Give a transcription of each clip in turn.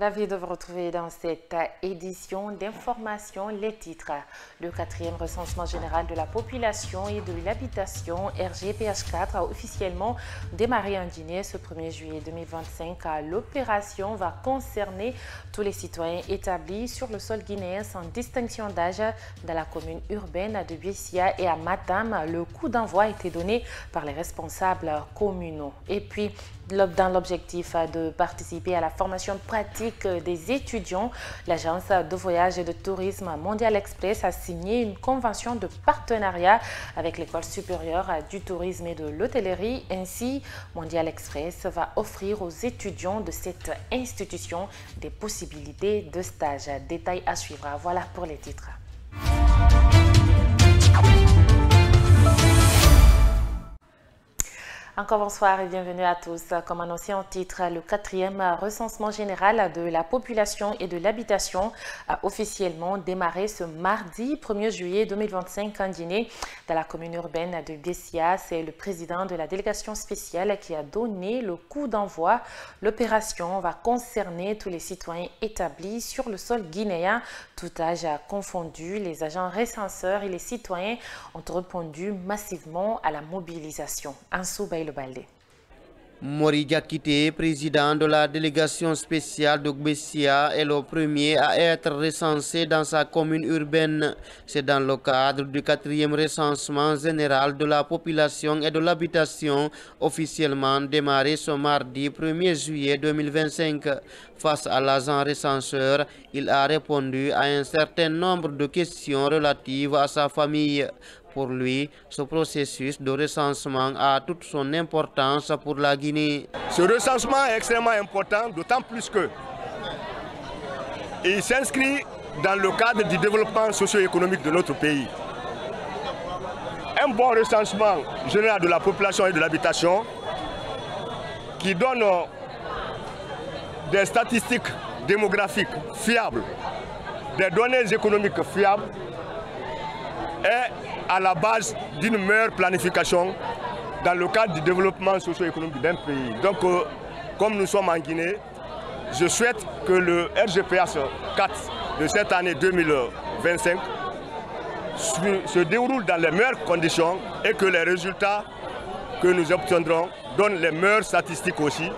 Ravi de vous retrouver dans cette édition d'information. Les titres. Le 4e recensement général de la population et de l'habitation, RGPH4, a officiellement démarré en Guinée ce 1er juillet 2025. L'opération va concerner tous les citoyens établis sur le sol guinéen sans distinction d'âge dans la commune urbaine de Bessia et à Matam. Le coup d'envoi a été donné par les responsables communaux. Et puis, dans l'objectif de participer à la formation pratique des étudiants, l'agence de voyage et de tourisme Mondial Express a signé une convention de partenariat avec l'École supérieure du tourisme et de l'hôtellerie. Ainsi, Mondial Express va offrir aux étudiants de cette institution des possibilités de stage. Détail à suivre. Voilà pour les titres. Encore bonsoir et bienvenue à tous. Comme annoncé en titre, le 4e recensement général de la population et de l'habitation a officiellement démarré ce mardi 1er juillet 2025 en Guinée, dans la commune urbaine de Bessia. C'est le président de la délégation spéciale qui a donné le coup d'envoi. L'opération va concerner tous les citoyens établis sur le sol guinéen, tout âge confondu. Les agents recenseurs et les citoyens ont répondu massivement à la mobilisation. Ansou Baïlo Baldé. Mori Diakité, président de la délégation spéciale de Bessia, est le premier à être recensé dans sa commune urbaine. C'est dans le cadre du 4e recensement général de la population et de l'habitation, officiellement démarré ce mardi 1er juillet 2025. Face à l'agent recenseur, il a répondu à un certain nombre de questions relatives à sa famille. Pour lui, ce processus de recensement a toute son importance pour la Guinée. Ce recensement est extrêmement important, d'autant plus que il s'inscrit dans le cadre du développement socio-économique de notre pays. Un bon recensement général de la population et de l'habitation qui donne des statistiques démographiques fiables, des données économiques fiables est à la base d'une meilleure planification dans le cadre du développement socio-économique d'un pays. Donc, comme nous sommes en Guinée, je souhaite que le RGPH 4 de cette année 2025 se déroule dans les meilleures conditions et que les résultats que nous obtiendrons donnent les meilleures statistiques aussi.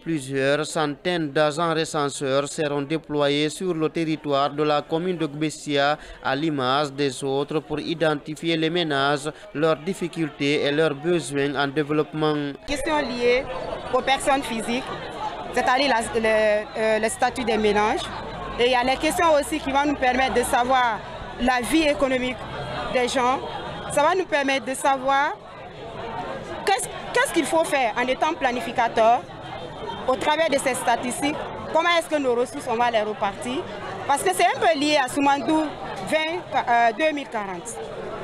Plusieurs centaines d'agents recenseurs seront déployés sur le territoire de la commune de Bessia à l'image des autres pour identifier les ménages, leurs difficultés et leurs besoins en développement. Questions liées aux personnes physiques, c'est-à-dire le statut des ménages. Et il y a les questions aussi qui vont nous permettre de savoir la vie économique des gens. Ça va nous permettre de savoir qu'est-ce qu'il faut faire en étant planificateur. Au travers de ces statistiques, comment est-ce que nos ressources, on va les repartir? Parce que c'est un peu lié à Soumandou 2040.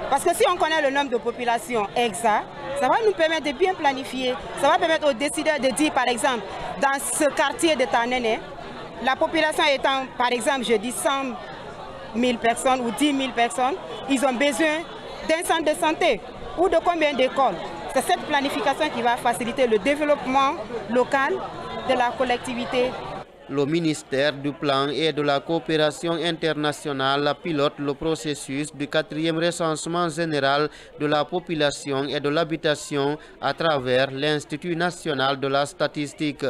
Parce que si on connaît le nombre de populations exact, ça va nous permettre de bien planifier. Ça va permettre aux décideurs de dire, par exemple, dans ce quartier de Tanene, la population étant, par exemple, je dis 100 000 personnes ou 10 000 personnes, ils ont besoin d'un centre de santé ou de combien d'écoles. C'est cette planification qui va faciliter le développement local de la collectivité. Le ministère du Plan et de la Coopération internationale pilote le processus du 4e recensement général de la population et de l'habitation à travers l'Institut national de la statistique.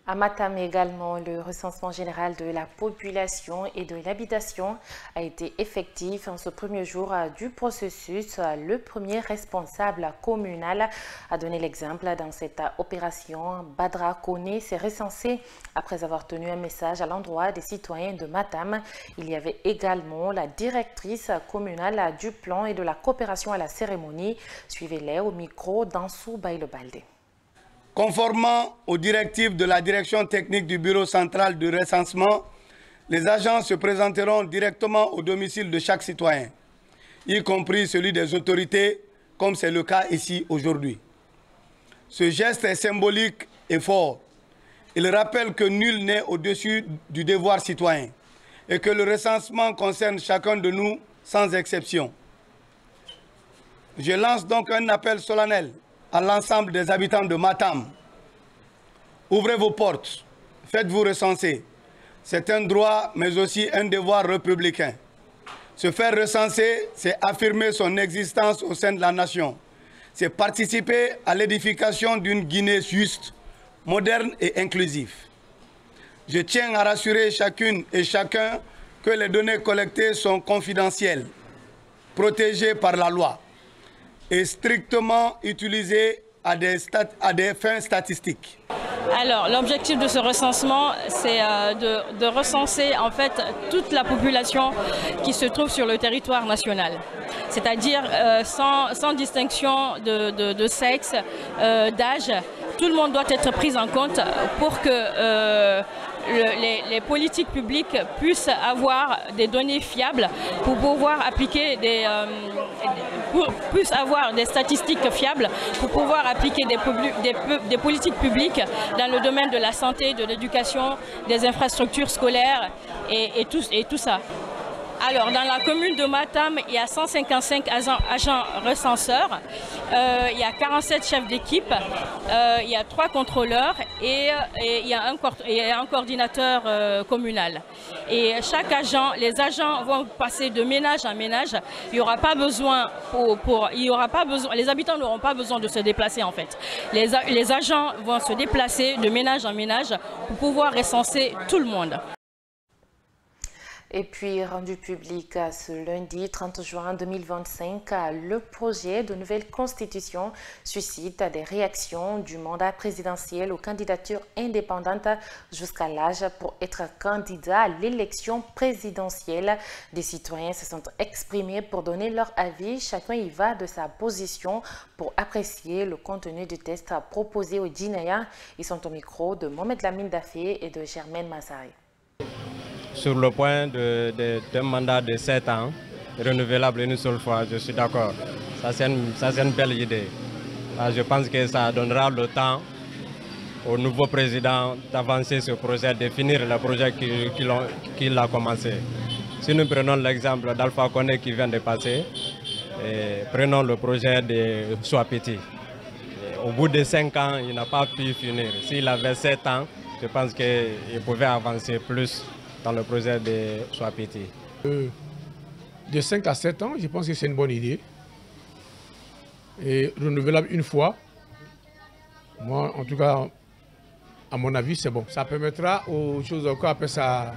À Matam également, le recensement général de la population et de l'habitation a été effectif en ce premier jour du processus. Le premier responsable communal a donné l'exemple dans cette opération. Badra Kone s'est recensé après avoir tenu un message à l'endroit des citoyens de Matam. Il y avait également la directrice communale du plan et de la coopération à la cérémonie. Suivez-les au micro d'Ansou Baïlo Baldé. Conformément aux directives de la direction technique du Bureau central de recensement, les agents se présenteront directement au domicile de chaque citoyen, y compris celui des autorités, comme c'est le cas ici aujourd'hui. Ce geste est symbolique et fort. Il rappelle que nul n'est au-dessus du devoir citoyen et que le recensement concerne chacun de nous sans exception. Je lance donc un appel solennel à l'ensemble des habitants de Matam Ouvrez vos portes, faites-vous recenser. C'est un droit, mais aussi un devoir républicain. Se faire recenser, c'est affirmer son existence au sein de la nation. C'est participer à l'édification d'une Guinée juste, moderne et inclusive. Je tiens à rassurer chacune et chacun que les données collectées sont confidentielles, protégées par la loi et strictement utilisées à des fins statistiques. Alors, l'objectif de ce recensement, c'est de recenser en fait toute la population qui se trouve sur le territoire national. C'est-à-dire sans distinction de sexe, d'âge, tout le monde doit être pris en compte pour que les politiques publiques puissent avoir des données fiables pour pouvoir appliquer puissent avoir des statistiques fiables pour pouvoir appliquer des politiques publiques dans le domaine de la santé, de l'éducation, des infrastructures scolaires et tout ça. Alors, dans la commune de Matam, il y a 155 agents recenseurs, il y a 47 chefs d'équipe, il y a 3 contrôleurs et il y a un coordinateur communal. Et chaque agent, les agents vont passer de ménage en ménage. Il n'y aura pas besoin les habitants n'auront pas besoin de se déplacer en fait. Les agents vont se déplacer de ménage en ménage pour pouvoir recenser tout le monde. Et puis, rendu public ce lundi 30 juin 2025, le projet de nouvelle constitution suscite des réactions du mandat présidentiel aux candidatures indépendantes jusqu'à l'âge pour être candidat à l'élection présidentielle. Des citoyens se sont exprimés pour donner leur avis. Chacun y va de sa position pour apprécier le contenu du test proposé aux Guinéens. Ils sont au micro de Mohamed Lamine Dafé et de Germaine Massari. Sur le point d'un mandat de 7 ans, renouvelable une seule fois, je suis d'accord. Ça, c'est une belle idée. Je pense que ça donnera le temps au nouveau président d'avancer ce projet, de finir le projet qu'il a commencé. Si nous prenons l'exemple d'Alpha Condé qui vient de passer, prenons le projet de Swapiti. Au bout de 5 ans, il n'a pas pu finir. S'il avait 7 ans, je pense qu'il pouvait avancer plus dans le projet de Swapiti. De 5 à 7 ans, je pense que c'est une bonne idée. Et renouvelable une fois, moi, en tout cas, à mon avis, c'est bon. Ça permettra aux choses encore, après ça,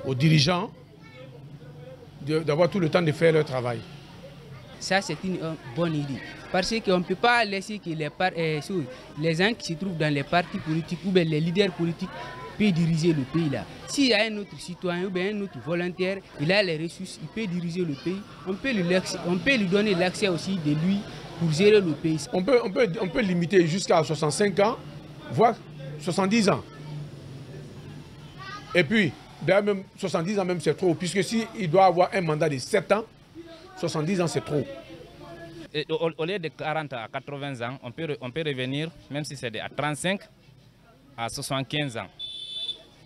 aux dirigeants d'avoir tout le temps de faire leur travail. Ça, c'est une bonne idée. Parce qu'on ne peut pas laisser que les gens qui se trouvent dans les partis politiques ou bien les leaders politiques peut diriger le pays là. S'il y a un autre citoyen ou bien un autre volontaire, il a les ressources, il peut diriger le pays. On peut lui donner l'accès aussi de lui pour gérer le pays. On peut limiter jusqu'à 65 ans, voire 70 ans. Et puis, d'ailleurs même 70 ans même c'est trop, puisque s'il doit avoir un mandat de 7 ans, 70 ans c'est trop. Et au lieu de 40 à 80 ans, on peut revenir, même si c'est à 35 à 75 ans.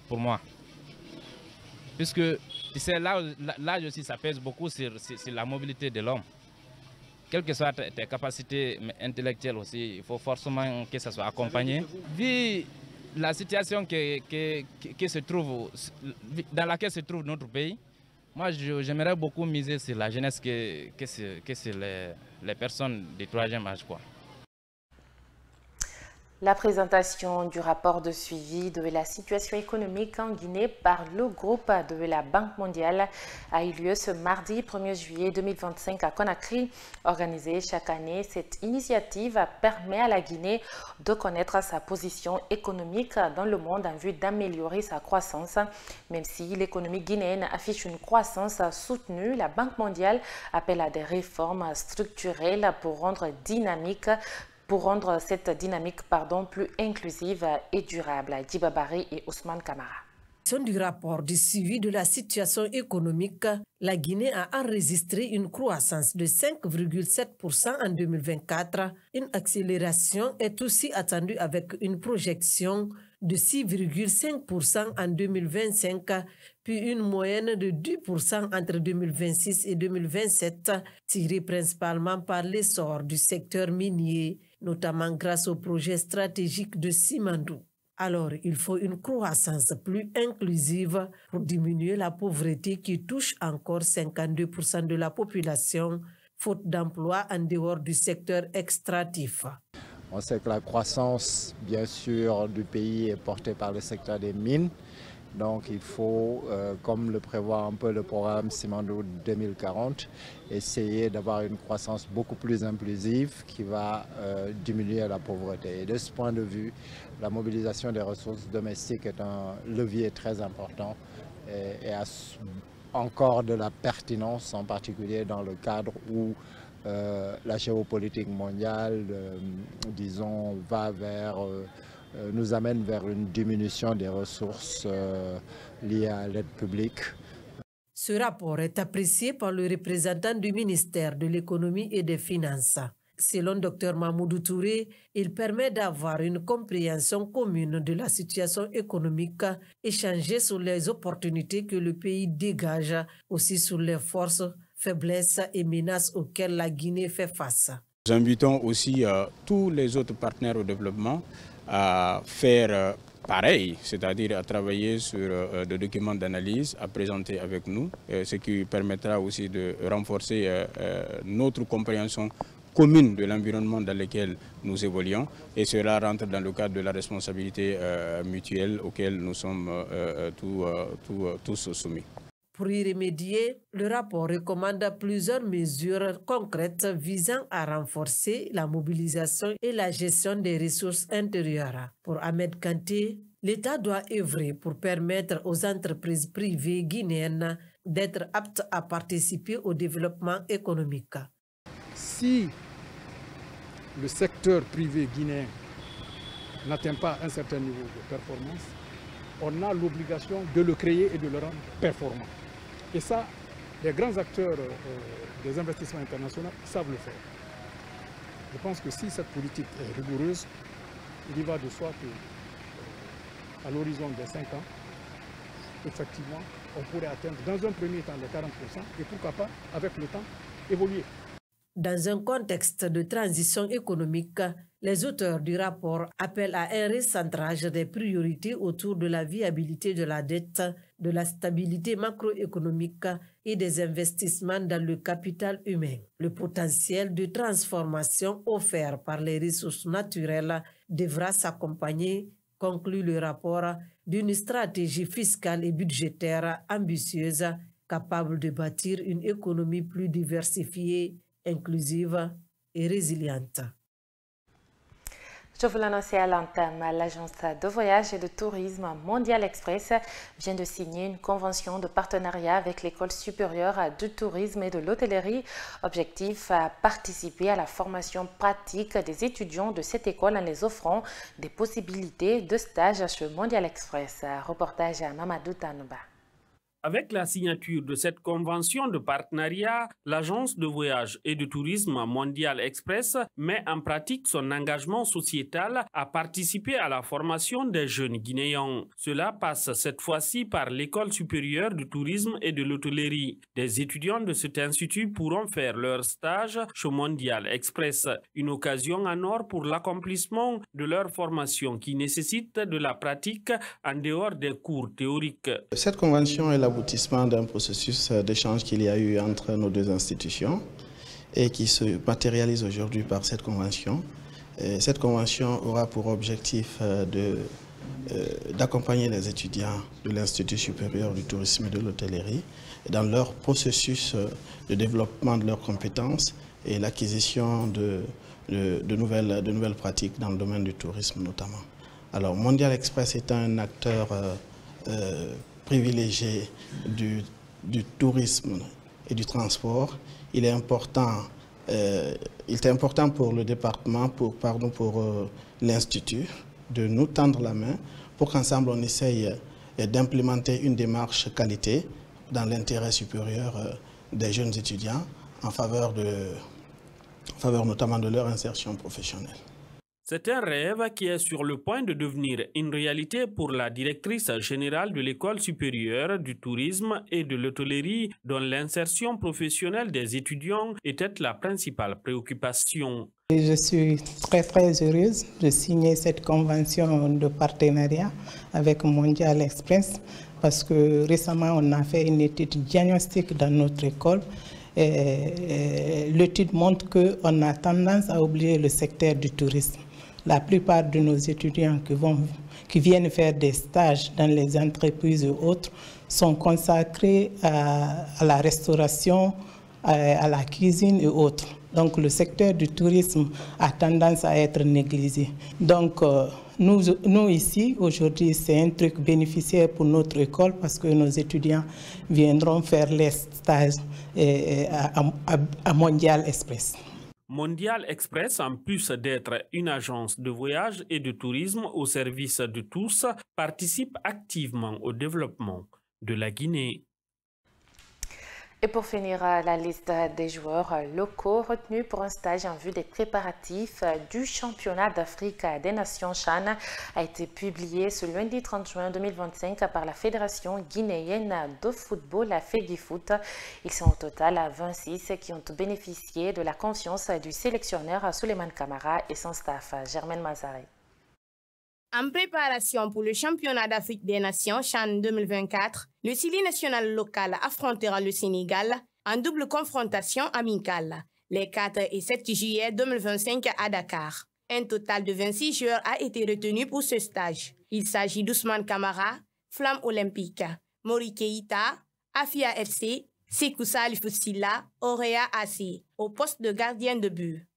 Pour moi. Puisque l'âge aussi, ça pèse beaucoup sur la mobilité de l'homme. Quelles que soient tes capacités intellectuelles aussi, il faut forcément que ça soit accompagné. Vu la situation dans laquelle se trouve notre pays, moi j'aimerais beaucoup miser sur la jeunesse que sur les personnes du 3e âge, quoi. La présentation du rapport de suivi de la situation économique en Guinée par le groupe de la Banque mondiale a eu lieu ce mardi 1er juillet 2025 à Conakry. Organisée chaque année, cette initiative permet à la Guinée de connaître sa position économique dans le monde en vue d'améliorer sa croissance. Même si l'économie guinéenne affiche une croissance soutenue, la Banque mondiale appelle à des réformes structurelles pour rendre cette dynamique plus inclusive et durable. Djiba Bari et Ousmane Kamara. Du rapport de suivi de la situation économique, la Guinée a enregistré une croissance de 5,7% en 2024. Une accélération est aussi attendue avec une projection de 6,5% en 2025, puis une moyenne de 10% entre 2026 et 2027, tirée principalement par l'essor du secteur minier, notamment grâce au projet stratégique de Simandou. Alors, il faut une croissance plus inclusive pour diminuer la pauvreté qui touche encore 52% de la population, faute d'emploi en dehors du secteur extractif. On sait que la croissance, bien sûr, du pays est portée par le secteur des mines. Donc il faut, comme le prévoit un peu le programme Simandou 2040, essayer d'avoir une croissance beaucoup plus inclusive qui va diminuer la pauvreté. Et de ce point de vue, la mobilisation des ressources domestiques est un levier très important et a encore de la pertinence, en particulier dans le cadre où la géopolitique mondiale, disons, nous amène vers une diminution des ressources liées à l'aide publique. Ce rapport est apprécié par le représentant du ministère de l'Économie et des Finances. Selon Dr Mahmoudou Touré, il permet d'avoir une compréhension commune de la situation économique, échanger sur les opportunités que le pays dégage, aussi sur les forces, faiblesses et menaces auxquelles la Guinée fait face. Nous invitons aussi tous les autres partenaires au développement à faire pareil, c'est-à-dire à travailler sur des documents d'analyse, à présenter avec nous, ce qui permettra aussi de renforcer notre compréhension commune de l'environnement dans lequel nous évoluons, et cela rentre dans le cadre de la responsabilité mutuelle auquel nous sommes tous soumis. Pour y remédier, le rapport recommande plusieurs mesures concrètes visant à renforcer la mobilisation et la gestion des ressources intérieures. Pour Ahmed Kanté, l'État doit œuvrer pour permettre aux entreprises privées guinéennes d'être aptes à participer au développement économique. Si le secteur privé guinéen n'atteint pas un certain niveau de performance, on a l'obligation de le créer et de le rendre performant. Et ça, les grands acteurs des investissements internationaux savent le faire. Je pense que si cette politique est rigoureuse, il y va de soi qu'à l'horizon des 5 ans, effectivement, on pourrait atteindre dans un premier temps les 40% et pourquoi pas, avec le temps, évoluer. Dans un contexte de transition économique, les auteurs du rapport appellent à un recentrage des priorités autour de la viabilité de la dette, de la stabilité macroéconomique et des investissements dans le capital humain. Le potentiel de transformation offert par les ressources naturelles devra s'accompagner, conclut le rapport, d'une stratégie fiscale et budgétaire ambitieuse capable de bâtir une économie plus diversifiée, inclusive et résiliente. Je vous l'annonçais à l'entame, l'agence de voyage et de tourisme Mondial Express vient de signer une convention de partenariat avec l'École supérieure du tourisme et de l'hôtellerie. Objectif, participer à la formation pratique des étudiants de cette école en les offrant des possibilités de stage chez Mondial Express. Reportage à Mamadou Tanouba. Avec la signature de cette convention de partenariat, l'agence de voyage et de tourisme Mondial Express met en pratique son engagement sociétal à participer à la formation des jeunes Guinéens. Cela passe cette fois-ci par l'École supérieure du tourisme et de l'hôtellerie. Des étudiants de cet institut pourront faire leur stage chez Mondial Express, une occasion en or pour l'accomplissement de leur formation qui nécessite de la pratique en dehors des cours théoriques. Cette convention est l'aboutissement d'un processus d'échange qu'il y a eu entre nos deux institutions et qui se matérialise aujourd'hui par cette convention. Cette convention aura pour objectif d'accompagner les étudiants de l'Institut supérieur du tourisme et de l'hôtellerie dans leur processus de développement de leurs compétences et l'acquisition de nouvelles pratiques dans le domaine du tourisme notamment. Alors Mondial Express est un acteur privilégié du tourisme et du transport. Il est important pour le département, pour l'Institut, de nous tendre la main pour qu'ensemble on essaye d'implémenter une démarche qualité dans l'intérêt supérieur des jeunes étudiants en faveur notamment de leur insertion professionnelle. C'est un rêve qui est sur le point de devenir une réalité pour la directrice générale de l'École supérieure du tourisme et de l'hôtellerie, dont l'insertion professionnelle des étudiants était la principale préoccupation. Je suis très heureuse de signer cette convention de partenariat avec Mondial Express parce que récemment on a fait une étude diagnostique dans notre école. L'étude montre qu'on a tendance à oublier le secteur du tourisme. La plupart de nos étudiants qui viennent faire des stages dans les entreprises et autres sont consacrés à la restauration, à la cuisine et autres. Donc le secteur du tourisme a tendance à être négligé. Donc nous ici, aujourd'hui, c'est un truc bénéficiaire pour notre école parce que nos étudiants viendront faire les stages à Mondial Express. Mondial Express, en plus d'être une agence de voyage et de tourisme au service de tous, participe activement au développement de la Guinée. Et pour finir, la liste des joueurs locaux retenus pour un stage en vue des préparatifs du championnat d'Afrique des Nations CHAN a été publiée ce lundi 30 juin 2025 par la Fédération guinéenne de football, la FEGIFOOT. Ils sont au total à 26 qui ont bénéficié de la confiance du sélectionneur Souleymane Camara et son staff. Germaine Mazaré. En préparation pour le championnat d'Afrique des Nations CHAN 2024, le Sili national local affrontera le Sénégal en double confrontation amicale les 4 et 7 juillet 2025 à Dakar. Un total de 26 joueurs a été retenu pour ce stage. Il s'agit d'Ousmane Camara, Flamme Olympique, Mori Keita, Afia FC, Sekou Salifou Silla, Orea AC, au poste de gardien de but.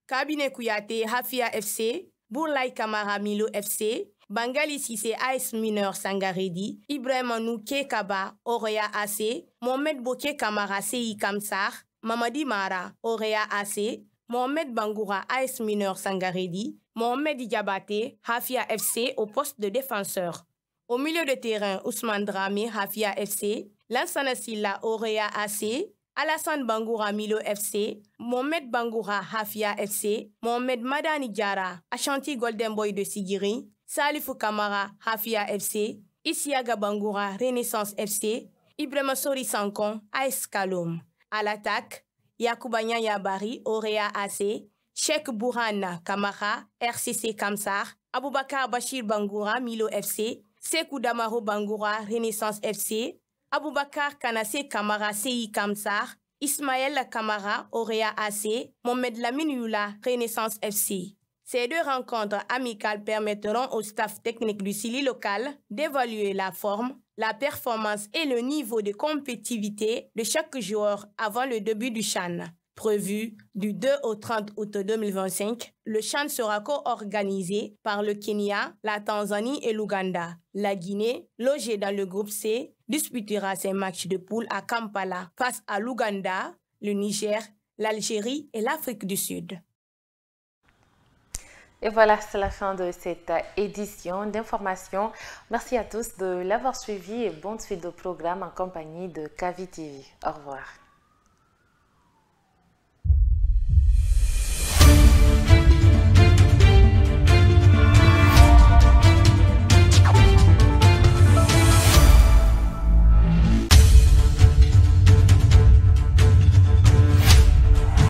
Kabine Kouyaté, Afia FC, Bourlaï Kamara Milo FC, Bangali Sissé AS Mineur Sangaredi, Ibrahim Nouké Kaba, Orea AC, Mohamed Boké Kamara CI Kamsar, Mamadi Mara, Orea AC, Mohamed Bangoura AS Mineur Sangaredi, Mohamed Diabaté, Hafia FC au poste de défenseur. Au milieu de terrain, Ousmane Dramé, Hafia FC, Lansana Silla, Orea AC, Alassane Bangoura Milo FC, Mohamed Bangoura Hafia FC, Mohamed Madani Diara, Ashanti Golden Boy de Sigiri, Salifou Kamara Hafia FC, Isiaga Bangoura Renaissance FC, Ibrahima Sori Sankon AS Kaloum. À l'attaque, Yakouba Yabari Orea AC, Cheikh Bourhana Kamara RCC Kamsar, Aboubakar Bachir Bangoura Milo FC, Sekou Damaro Bangoura Renaissance FC, Aboubakar Kanassé Kamara CI Kamsar, Ismaël Kamara Orea AC, Mohamed Lamine Youla Renaissance FC. Ces deux rencontres amicales permettront au staff technique du Sili local d'évaluer la forme, la performance et le niveau de compétitivité de chaque joueur avant le début du CHAN. Prévu du 2 au 30 août 2025, le CHAN sera co-organisé par le Kenya, la Tanzanie et l'Ouganda. La Guinée, logée dans le groupe C, disputera ses matchs de poule à Kampala face à l'Ouganda, le Niger, l'Algérie et l'Afrique du Sud. Et voilà, c'est la fin de cette édition d'information. Merci à tous de l'avoir suivi et bonne suite de programme en compagnie de KV TV. Au revoir.